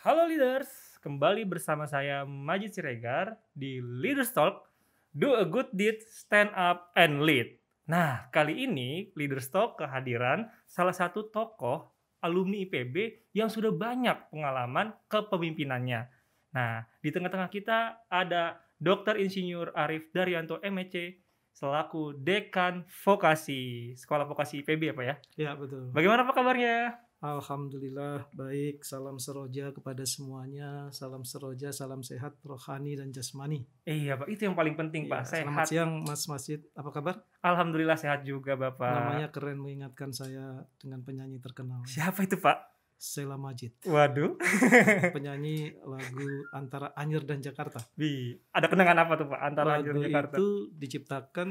Halo leaders, kembali bersama saya Majid Siregar di Leaders Talk, Do a Good Deed, Stand Up and Lead. Nah, kali ini Leaders Talk kehadiran salah satu tokoh alumni IPB yang sudah banyak pengalaman kepemimpinannya. Nah, di tengah-tengah kita ada Dr. Insinyur Arif Daryanto MEC selaku Dekan Vokasi, Sekolah Vokasi IPB ya Pak ya? Ya, betul. Bagaimana Pak kabarnya? Alhamdulillah baik, salam seroja kepada semuanya, salam seroja, salam sehat rohani dan jasmani. Iya Pak, itu yang paling penting Pak, Ya, selamat sehat. siang Mas Masjid, apa kabar? Alhamdulillah sehat juga Bapak. Namanya keren, mengingatkan saya dengan penyanyi terkenal, Siapa itu Pak? Sheila Majid, Waduh. penyanyi lagu Antara Anyer dan Jakarta. Ada kenangan apa tuh Pak antara Anyer Lagu dan Jakarta? itu diciptakan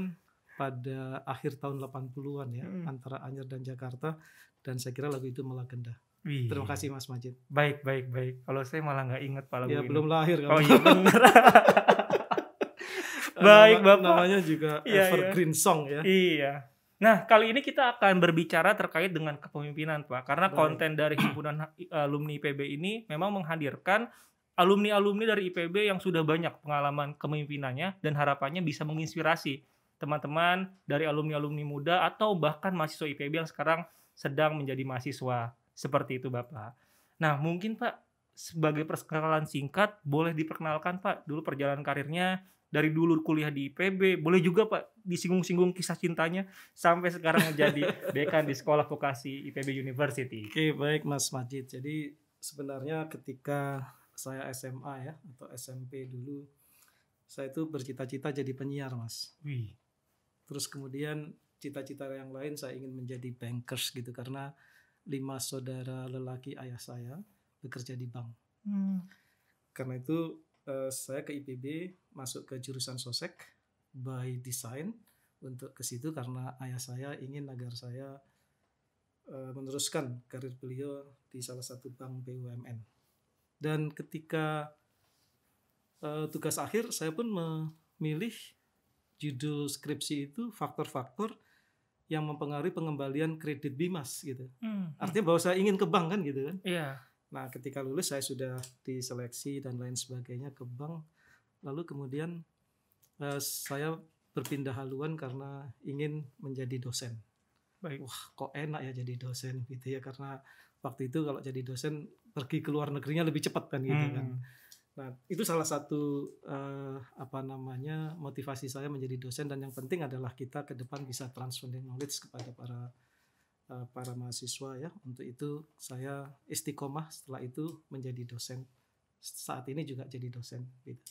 pada akhir tahun 80-an ya, Antara Anyer dan Jakarta, dan saya kira lagu itu melegenda. Wih. Terima kasih Mas Majid. Baik. Kalau saya malah nggak inget Pak lagu Ya ini. belum lahir kamu. Oh iya benar. Baik Bapak. Namanya juga Iya, evergreen song ya. Iya. Nah, kali ini kita akan berbicara terkait dengan kepemimpinan Pak. Karena Baik. konten dari himpunan alumni IPB ini memang menghadirkan alumni-alumni dari IPB yang sudah banyak pengalaman kepemimpinannya dan harapannya bisa menginspirasi teman-teman dari alumni-alumni muda atau bahkan mahasiswa IPB yang sekarang sedang menjadi mahasiswa. Seperti itu Bapak. Nah, mungkin Pak sebagai perkenalan singkat boleh diperkenalkan Pak dulu perjalanan karirnya dari dulu kuliah di IPB, boleh juga Pak disinggung-singgung kisah cintanya sampai sekarang menjadi dekan di Sekolah Vokasi IPB University. Oke, baik Mas Majid. Jadi sebenarnya ketika saya SMA ya atau SMP dulu, saya itu bercita-cita jadi penyiar Mas. Wih. Terus kemudian cita-cita yang lain saya ingin menjadi bankers gitu karena 5 saudara lelaki ayah saya bekerja di bank. Karena itu saya ke IPB masuk ke jurusan sosek by design untuk ke situ karena ayah saya ingin agar saya meneruskan karir beliau di salah satu bank BUMN. Dan ketika tugas akhir saya pun memilih judul skripsi itu faktor-faktor yang mempengaruhi pengembalian kredit BIMAS gitu. Artinya bahwa saya ingin ke bank kan gitu kan. Iya. Nah, ketika lulus saya sudah diseleksi dan lain sebagainya ke bank. Lalu kemudian saya berpindah haluan karena ingin menjadi dosen. Baik. Wah, kok enak ya jadi dosen gitu ya, karena waktu itu kalau jadi dosen pergi ke luar negerinya lebih cepat kan gitu kan. Nah, itu salah satu motivasi saya menjadi dosen, dan yang penting adalah kita ke depan bisa transfer knowledge kepada para mahasiswa ya. Untuk itu saya istiqomah setelah itu menjadi dosen. Saat ini juga jadi dosen gitu.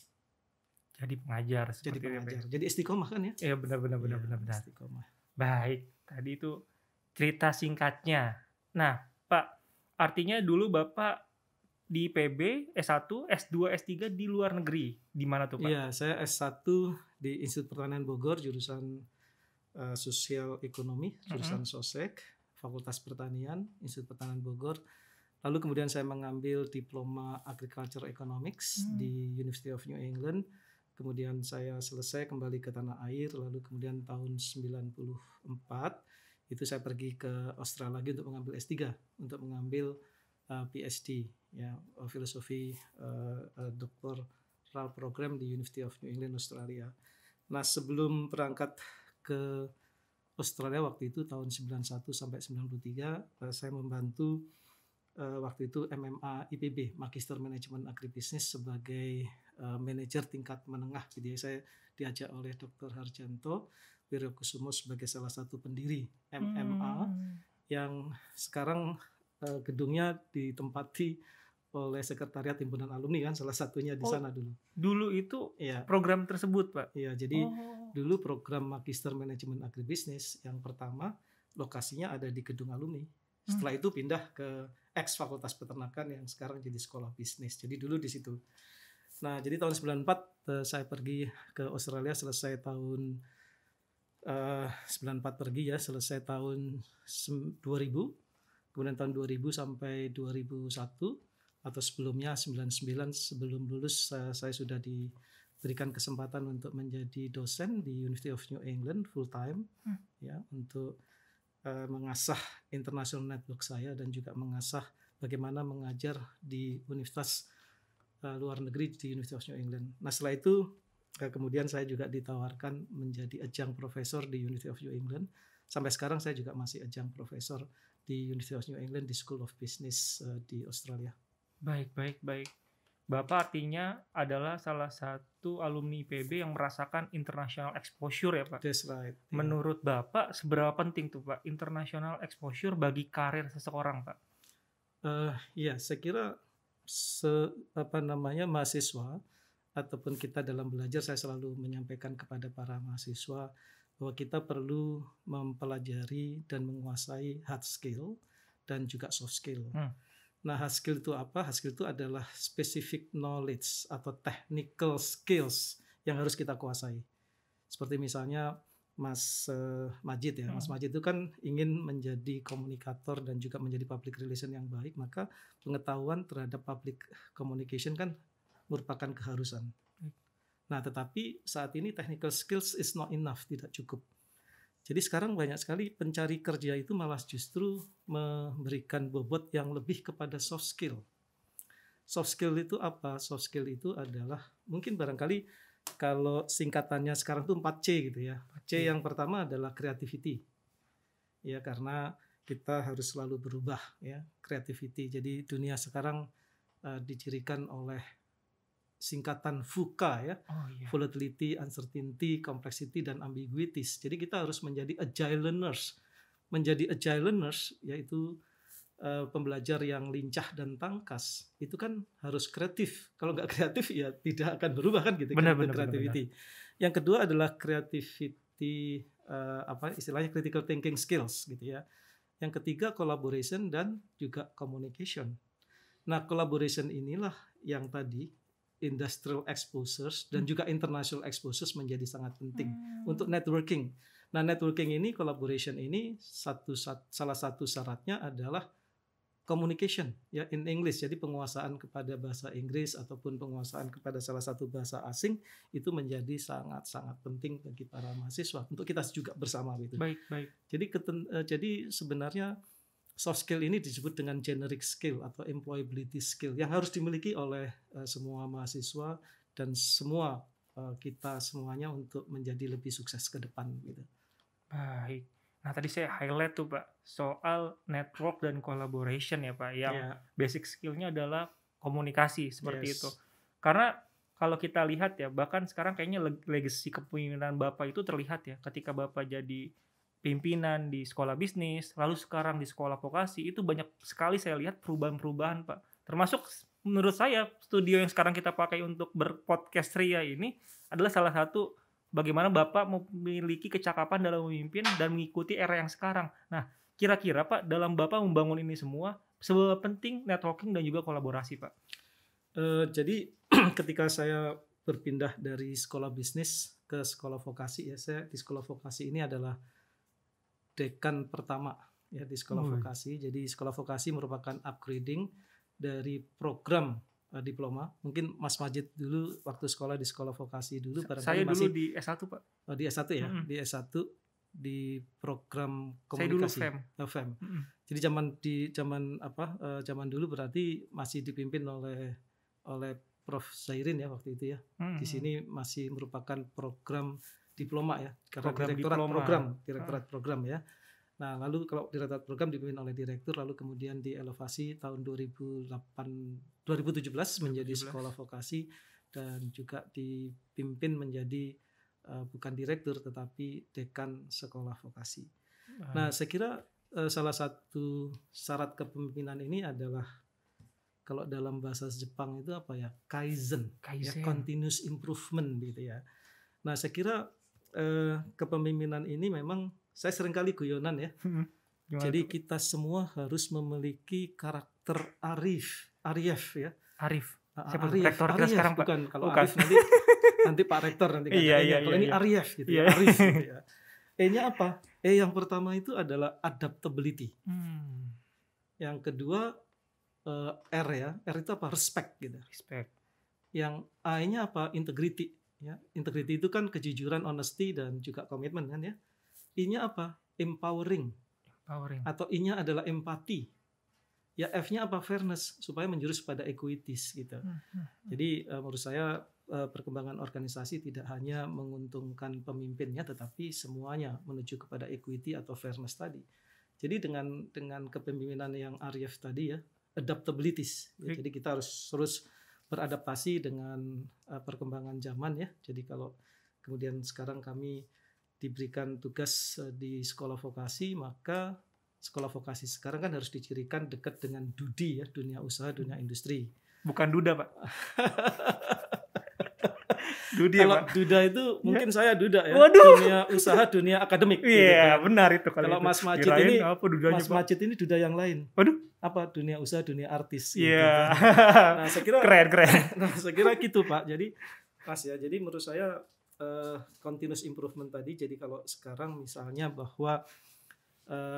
Jadi pengajar. Jadi pengajar. Jadi istiqomah kan ya? Iya benar. Istiqomah. Baik, tadi itu cerita singkatnya. Nah, Pak, artinya dulu Bapak di IPB S1, S2, S3 di luar negeri. Di mana tuh Pak? Iya, saya S1 di Institut Pertanian Bogor, jurusan Sosial Ekonomi, jurusan Sosek, Fakultas Pertanian, Institut Pertanian Bogor. Lalu kemudian saya mengambil diploma Agriculture Economics di University of New England. Kemudian saya selesai kembali ke tanah air, lalu kemudian tahun 94 itu saya pergi ke Australia lagi untuk mengambil S3, untuk mengambil PhD ya, filosofi doktoral program di University of New England Australia. Nah, sebelum berangkat ke Australia waktu itu tahun 91 sampai 93 saya membantu waktu itu MMA IPB, Magister Manajemen Agribisnis, sebagai manajer tingkat menengah. Jadi saya diajak oleh Dr. Harjanto Wirokusumo sebagai salah satu pendiri MMA yang sekarang gedungnya ditempati oleh Sekretariat Himpunan Alumni kan, salah satunya di sana dulu. Dulu itu ya, program tersebut Pak? Iya, jadi dulu program Magister Manajemen Agribisnis yang pertama lokasinya ada di gedung alumni. Setelah itu pindah ke ex Fakultas Peternakan yang sekarang jadi Sekolah Bisnis. Jadi dulu di situ. Nah, jadi tahun 94 saya pergi ke Australia, selesai tahun 94 pergi ya, selesai tahun 2000. Kemudian tahun 2000 sampai 2001 atau sebelumnya 99, sebelum lulus saya sudah diberikan kesempatan untuk menjadi dosen di University of New England full time ya, untuk mengasah international network saya dan juga mengasah bagaimana mengajar di universitas luar negeri di University of New England. Nah setelah itu kemudian saya juga ditawarkan menjadi adjunct profesor di University of New England. Sampai sekarang saya juga masih adjunct profesor di University of New England di School of Business di Australia. Baik. Bapak artinya adalah salah satu alumni IPB yang merasakan international exposure ya Pak? That's right. Menurut Bapak seberapa penting tuh Pak international exposure bagi karir seseorang Pak? Ya, saya kira mahasiswa ataupun kita dalam belajar, saya selalu menyampaikan kepada para mahasiswa bahwa kita perlu mempelajari dan menguasai hard skill dan juga soft skill. Nah, hard skill itu apa? Hard skill itu adalah specific knowledge atau technical skills yang harus kita kuasai. Seperti misalnya Mas Majid ya. Mas Majid itu kan ingin menjadi komunikator dan juga menjadi public relation yang baik, maka pengetahuan terhadap public communication kan merupakan keharusan. Nah, tetapi saat ini technical skills is not enough, tidak cukup. Jadi sekarang banyak sekali pencari kerja itu malah justru memberikan bobot yang lebih kepada soft skill. Soft skill itu apa? Soft skill itu adalah mungkin barangkali kalau singkatannya sekarang tuh 4C gitu ya. C yang pertama adalah creativity. Ya, karena kita harus selalu berubah ya, creativity. Jadi dunia sekarang dicirikan oleh singkatan VUCA ya, volatility, uncertainty, complexity, dan ambiguities. Jadi kita harus menjadi agile learners. Menjadi agile learners yaitu pembelajar yang lincah dan tangkas. Itu kan harus kreatif. Kalau nggak kreatif ya tidak akan berubah kan gitu. Benar. Yang kedua adalah creativity, istilahnya critical thinking skills gitu ya. Yang ketiga collaboration dan juga communication. Nah, collaboration inilah yang tadi industrial exposures dan juga international exposures menjadi sangat penting untuk networking. Nah, networking ini, collaboration ini salah satu syaratnya adalah communication ya in English. Jadi penguasaan kepada bahasa Inggris ataupun penguasaan kepada salah satu bahasa asing itu menjadi sangat-sangat penting bagi para mahasiswa untuk kita juga bersama gitu. Baik. Jadi sebenarnya soft skill ini disebut dengan generic skill atau employability skill yang harus dimiliki oleh semua mahasiswa dan semua kita semuanya untuk menjadi lebih sukses ke depan gitu. Baik. Nah, tadi saya highlight tuh Pak soal network dan collaboration ya Pak, yang basic skillnya adalah komunikasi seperti itu. Karena kalau kita lihat ya, bahkan sekarang kayaknya legacy kepemimpinan Bapak itu terlihat ya ketika Bapak jadi pimpinan di sekolah bisnis, lalu sekarang di sekolah vokasi, itu banyak sekali saya lihat perubahan-perubahan Pak. Termasuk menurut saya studio yang sekarang kita pakai untuk berpodcast Ria ini adalah salah satu bagaimana Bapak memiliki kecakapan dalam memimpin dan mengikuti era yang sekarang. Nah, kira-kira Pak dalam Bapak membangun ini semua, seberapa penting networking dan juga kolaborasi Pak? Jadi ketika saya berpindah dari sekolah bisnis ke sekolah vokasi ya, saya di sekolah vokasi ini adalah dekan pertama ya di sekolah vokasi. Jadi sekolah vokasi merupakan upgrading dari program diploma. Mungkin Mas Majid dulu waktu sekolah di sekolah vokasi dulu saya dulu di S1 Pak. Di S1 ya, di S1 di program komunikasi. Saya dulu FEM. Jadi zaman dulu berarti masih dipimpin oleh Prof Zairin ya waktu itu ya. Di sini masih merupakan program diploma ya, karena direktorat program ya. Nah, lalu kalau direktorat program dipimpin oleh direktur, lalu kemudian dielevasi tahun 2017 menjadi sekolah vokasi dan juga dipimpin menjadi bukan direktur tetapi dekan sekolah vokasi. Nah, saya kira salah satu syarat kepemimpinan ini adalah kalau dalam bahasa Jepang itu apa ya? Kaizen. Ya, continuous improvement gitu ya. Nah, saya kira kepemimpinan ini memang saya seringkali guyonan ya. Jadi kita semua harus memiliki karakter Arif ya. Arif. Siapa rektor kita sekarang Pak? Kalau Arif nanti Pak Rektor nanti katanya. Kalau ini Arif gitu ya. Arif gitu ya. E-nya apa? Yang pertama itu adalah adaptability. Yang kedua R ya. R itu apa? Respect gitu. Respect. Yang A-nya apa? Integrity. Ya, integrity itu kan kejujuran, honesty dan juga komitmen kan ya. I-nya apa? Empowering. Atau I-nya adalah empati. Ya F-nya apa? Fairness, supaya menjurus pada equities gitu. Jadi menurut saya perkembangan organisasi tidak hanya menguntungkan pemimpinnya, tetapi semuanya menuju kepada equity atau fairness tadi. Jadi dengan kepemimpinan yang Arif tadi ya, adaptabilities. Ya, jadi kita harus terus beradaptasi dengan perkembangan zaman ya. Jadi kalau kemudian sekarang kami diberikan tugas di sekolah vokasi, maka sekolah vokasi sekarang kan harus dicirikan dekat dengan DUDI ya, dunia usaha, dunia industri. Bukan duda, Pak. Dudi, kalau Pak. Duda itu mungkin saya duda ya. Waduh. Dunia usaha, dunia akademik. Iya, gitu. Benar itu kalau Mas Majid ini Mas Majid ini duda yang lain. Waduh. Apa? Dunia usaha, dunia artis. Iya. Gitu. Nah, saya kira keren. Nah, saya kira gitu, Pak. Jadi pas ya. Jadi menurut saya continuous improvement tadi. Jadi kalau sekarang misalnya bahwa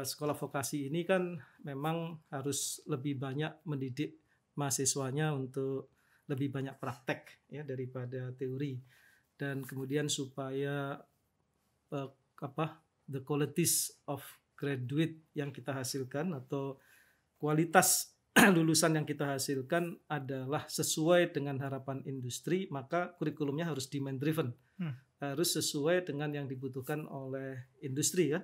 sekolah vokasi ini kan memang harus lebih banyak mendidik mahasiswanya untuk lebih banyak praktek ya daripada teori, dan kemudian supaya the qualities of graduate yang kita hasilkan atau kualitas lulusan yang kita hasilkan adalah sesuai dengan harapan industri, maka kurikulumnya harus demand driven, harus sesuai dengan yang dibutuhkan oleh industri ya.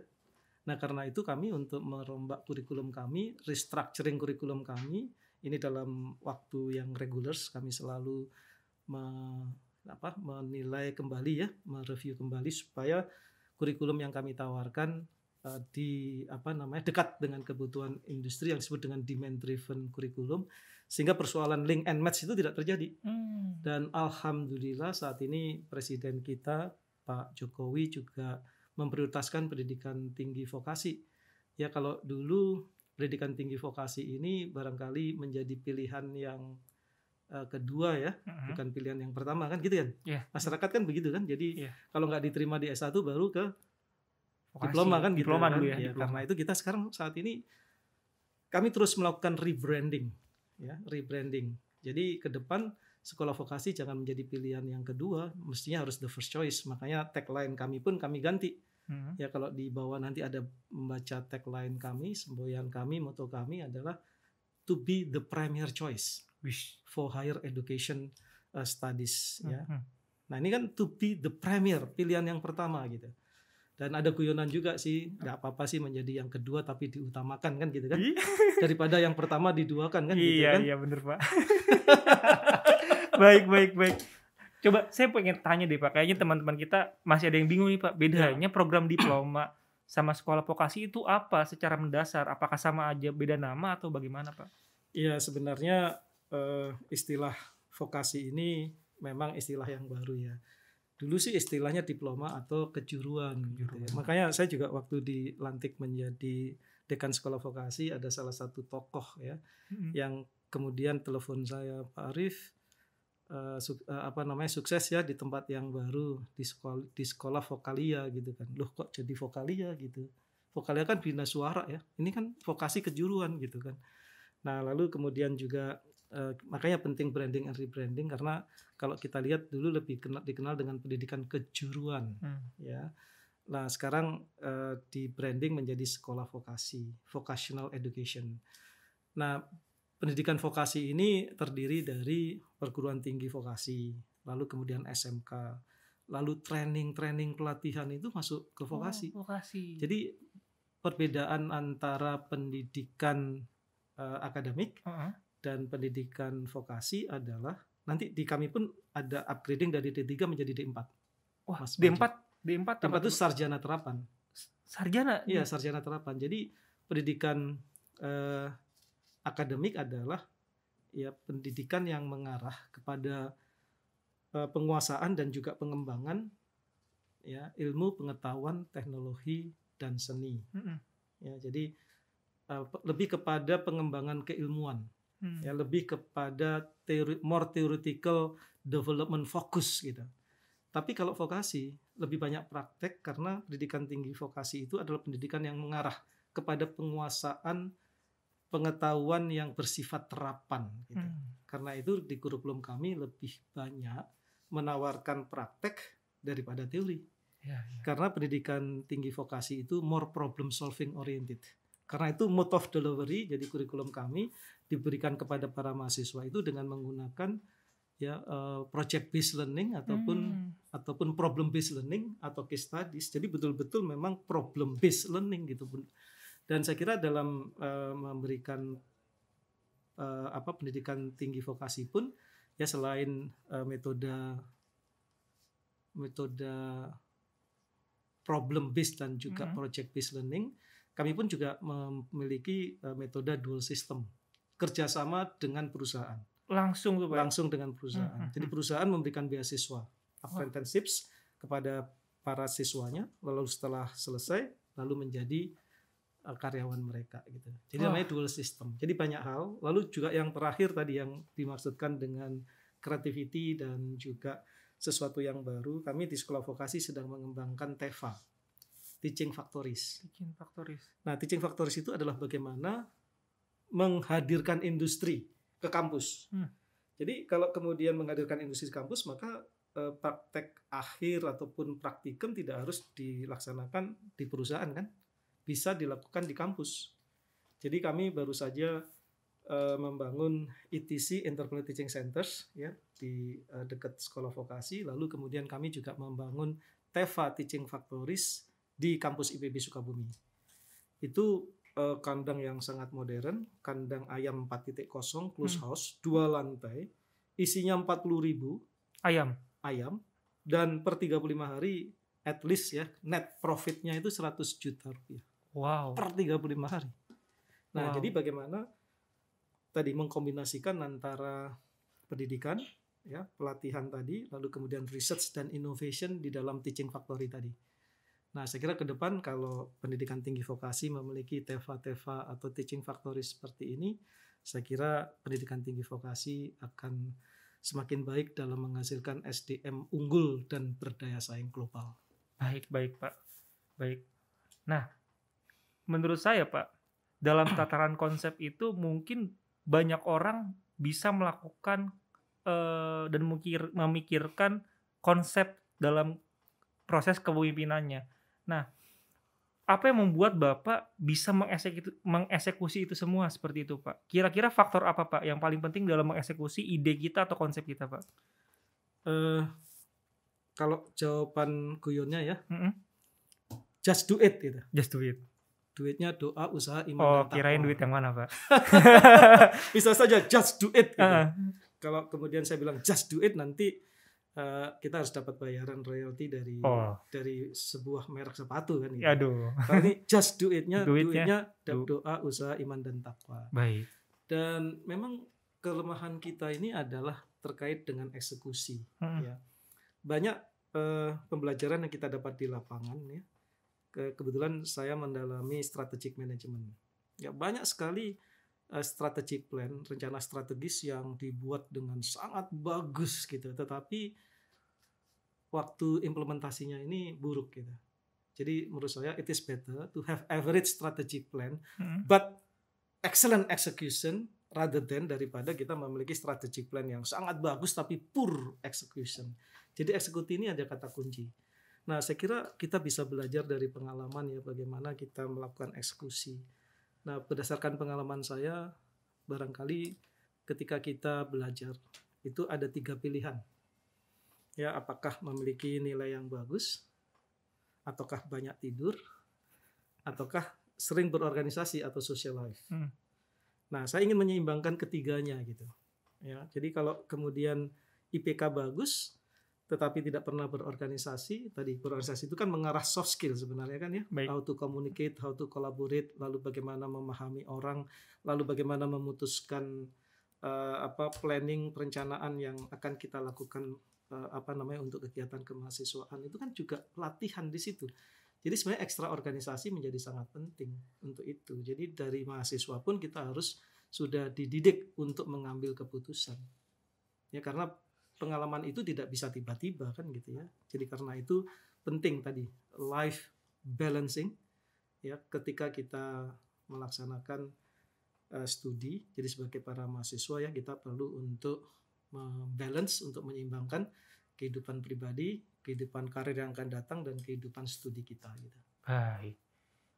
Nah karena itu kami untuk merombak kurikulum kami, restructuring kurikulum kami, ini dalam waktu yang reguler kami selalu menilai kembali ya, mereview kembali supaya kurikulum yang kami tawarkan dekat dengan kebutuhan industri yang disebut dengan demand driven kurikulum, sehingga persoalan link and match itu tidak terjadi. Dan alhamdulillah saat ini Presiden kita Pak Jokowi juga memprioritaskan pendidikan tinggi vokasi. Ya kalau dulu pendidikan tinggi vokasi ini barangkali menjadi pilihan yang kedua ya, bukan pilihan yang pertama kan gitu kan. Masyarakat kan begitu kan. Jadi kalau nggak diterima di S1 baru ke vokasi, diploma kan diploma gitu dulu kan. Ya, diploma. Karena itu kita sekarang saat ini kami terus melakukan rebranding ya, rebranding. Jadi ke depan sekolah vokasi jangan menjadi pilihan yang kedua, mestinya harus the first choice. Makanya tagline kami pun kami ganti. Ya kalau di bawah nanti ada membaca tagline kami, semboyan kami, moto kami adalah to be the premier choice for higher education studies ya. Nah ini kan to be the premier, pilihan yang pertama gitu. Dan ada guyonan juga sih, nggak apa-apa sih menjadi yang kedua tapi diutamakan kan gitu kan, daripada yang pertama diduakan kan gitu kan. Iya bener Pak. Baik. Coba saya pengen tanya deh Pak, kayaknya teman-teman kita masih ada yang bingung nih Pak, bedanya program diploma sama sekolah vokasi itu apa secara mendasar? Apakah sama aja beda nama atau bagaimana Pak? Iya sebenarnya istilah vokasi ini memang istilah yang baru ya. Dulu sih istilahnya diploma atau kejuruan. Gitu ya. Makanya saya juga waktu dilantik menjadi dekan sekolah vokasi ada salah satu tokoh ya yang kemudian telepon saya, Pak Arif, sukses ya di tempat yang baru di sekolah vokalia gitu kan. Loh kok jadi vokalia gitu? Vokalia kan bina suara ya. Ini kan vokasi kejuruan gitu kan. Nah lalu kemudian juga makanya penting branding and rebranding, karena kalau kita lihat dulu lebih dikenal dengan pendidikan kejuruan ya. Nah sekarang di branding menjadi sekolah vokasi, vocational education. Nah pendidikan vokasi ini terdiri dari perguruan tinggi vokasi, lalu kemudian SMK, lalu training pelatihan itu masuk ke vokasi. Vokasi. Jadi perbedaan antara pendidikan akademik dan pendidikan vokasi adalah nanti di kami pun ada upgrading dari D3 menjadi D4. Wah, D4 itu sarjana terapan. Sarjana? Iya, sarjana terapan. Jadi pendidikan akademik adalah ya pendidikan yang mengarah kepada penguasaan dan juga pengembangan ya ilmu, pengetahuan, teknologi dan seni. Ya, jadi lebih kepada pengembangan keilmuan. Ya lebih kepada more theoretical development focus gitu. Tapi kalau vokasi lebih banyak praktek, karena pendidikan tinggi vokasi itu adalah pendidikan yang mengarah kepada penguasaan pengetahuan yang bersifat terapan gitu. Karena itu di kurikulum kami lebih banyak menawarkan praktek daripada teori. Karena pendidikan tinggi vokasi itu more problem solving oriented. Karena itu mode of delivery, jadi kurikulum kami diberikan kepada para mahasiswa itu dengan menggunakan ya project based learning ataupun problem based learning atau case studies. Jadi betul-betul memang problem based learning gitu. Dan saya kira dalam memberikan pendidikan tinggi vokasi pun ya selain metode problem based dan juga project based learning, kami pun juga memiliki metode dual system, kerjasama dengan perusahaan. Langsung tuh Pak? Langsung dengan perusahaan. Jadi perusahaan memberikan beasiswa apprenticeships kepada para siswanya, lalu setelah selesai lalu menjadi karyawan mereka gitu. Jadi namanya dual system. Jadi banyak hal. Lalu juga yang terakhir tadi yang dimaksudkan dengan creativity dan juga sesuatu yang baru, kami di Sekolah Vokasi sedang mengembangkan TEFA, Teaching Factories. Nah, Teaching Factories itu adalah bagaimana menghadirkan industri ke kampus. Jadi kalau kemudian menghadirkan industri ke kampus, maka praktek akhir ataupun praktikum tidak harus dilaksanakan di perusahaan kan, bisa dilakukan di kampus. Jadi kami baru saja membangun ETC, Entrepreneur Teaching Centers ya di dekat Sekolah Vokasi. Lalu kemudian kami juga membangun TEFA Teaching Factories di kampus IPB Sukabumi. Itu kandang yang sangat modern, kandang ayam 4.0 close house, 2 lantai, isinya 40.000 ayam dan per 35 hari at least ya net profitnya itu 100 juta rupiah. Wow. Per 35 hari. Nah, jadi bagaimana tadi mengkombinasikan antara pendidikan ya, pelatihan tadi, lalu kemudian research dan innovation di dalam teaching factory tadi. Nah, saya kira ke depan kalau pendidikan tinggi vokasi memiliki TEFA atau teaching factory seperti ini, saya kira pendidikan tinggi vokasi akan semakin baik dalam menghasilkan SDM unggul dan berdaya saing global. Baik Pak. Baik. Nah, menurut saya Pak, dalam tataran konsep itu mungkin banyak orang bisa melakukan dan memikirkan konsep dalam proses kepemimpinannya. Nah, apa yang membuat Bapak bisa mengeksekusi itu semua seperti itu Pak? Kira-kira faktor apa Pak yang paling penting dalam mengeksekusi ide kita atau konsep kita Pak? Kalau jawaban guyonnya ya, just do it gitu. Just do it. Duitnya doa, usaha, iman, dan takwa. Kirain duit yang mana Pak? Bisa saja just do it gitu. Kalau kemudian saya bilang just do it, nanti kita harus dapat bayaran royalti dari sebuah merek sepatu kan gitu. Aduh. Kalau ini just do it-nya duitnya doa, usaha, iman dan takwa. Baik. Dan memang kelemahan kita ini adalah terkait dengan eksekusi ya. Banyak pembelajaran yang kita dapat di lapangan ya. Kebetulan saya mendalami strategic management. Ya, banyak sekali strategic plan, rencana strategis yang dibuat dengan sangat bagus gitu, tetapi waktu implementasinya ini buruk gitu. Jadi menurut saya it is better to have average strategic plan but excellent execution rather than daripada kita memiliki strategic plan yang sangat bagus tapi poor execution. Jadi eksekusi ini ada kata kunci. Nah, saya kira kita bisa belajar dari pengalaman ya, bagaimana kita melakukan eksekusi. Nah, berdasarkan pengalaman saya, barangkali ketika kita belajar, itu ada 3 pilihan. Ya, apakah memiliki nilai yang bagus, ataukah banyak tidur, ataukah sering berorganisasi atau social life. Nah, saya ingin menyeimbangkan ketiganya gitu. Ya, jadi kalau kemudian IPK bagus, tetapi tidak pernah berorganisasi. Tadi berorganisasi itu kan mengarah soft skill sebenarnya kan ya. Baik. How to communicate, how to collaborate, lalu bagaimana memahami orang, lalu bagaimana memutuskan planning, perencanaan yang akan kita lakukan untuk kegiatan kemahasiswaan. Itu kan juga latihan di situ. Jadi sebenarnya ekstra organisasi menjadi sangat penting untuk itu. Jadi dari mahasiswa pun kita harus sudah dididik untuk mengambil keputusan. Ya, karena pengalaman itu tidak bisa tiba-tiba kan gitu ya. Jadi karena itu penting tadi life balancing ya, ketika kita melaksanakan studi. Jadi sebagai para mahasiswa ya, kita perlu untuk membalance, untuk menyeimbangkan kehidupan pribadi, kehidupan karir yang akan datang, dan kehidupan studi kita gitu. Baik.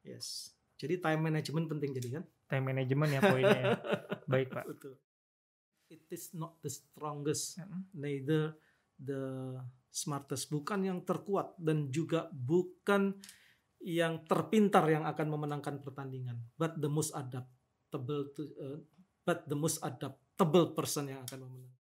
Yes. Jadi time management penting jadi kan? Time management ya poinnya ya. Baik Pak. Betul. It is not the strongest, neither the smartest. Bukan yang terkuat dan juga bukan yang terpintar yang akan memenangkan pertandingan, but the most adaptable person yang akan memenang.